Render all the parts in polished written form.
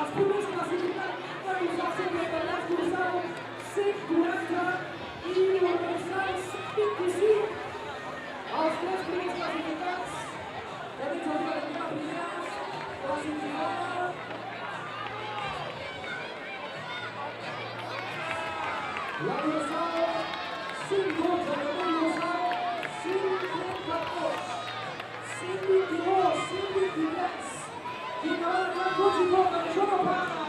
As primeiras classificadas para usar sempre a cruzado 140 e o adversário 125. Aos três primeiros classificados, devem jogar a primeira classificada. O adversário 50, o adversário 54, 122, 123. E agora na posição de jogo para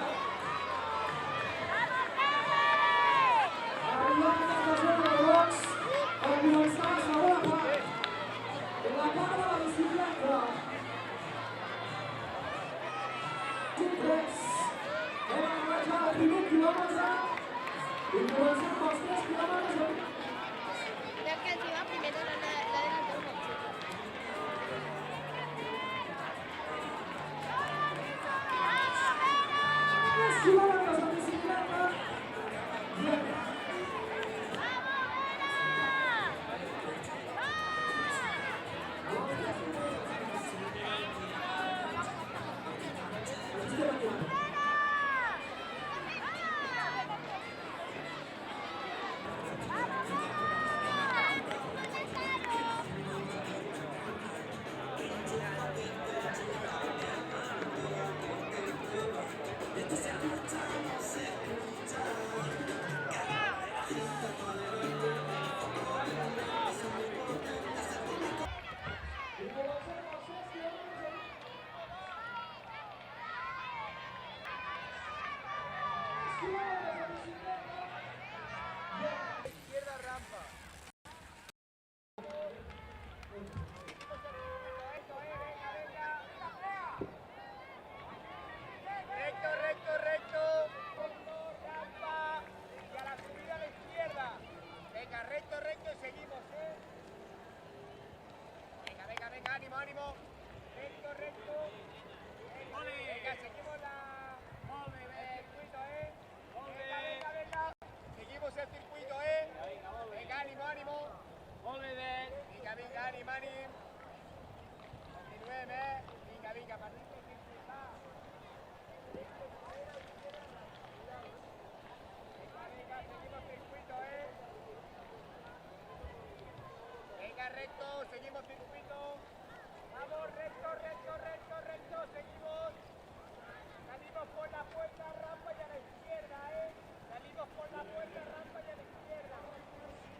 seguimos circuito, vamos recto, recto, recto, recto, seguimos, salimos por la puerta, rampa y a la izquierda, salimos por la puerta, rampa y a la izquierda,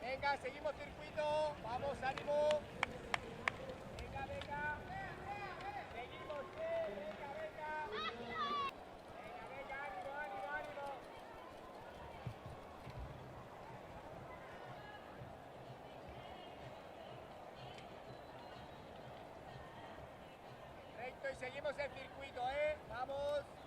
venga, seguimos circuito, vamos, ánimo, venga, venga, seguimos, venga, venga, venga, venga, ánimo, ánimo, ánimo. Y seguimos el circuito, vamos.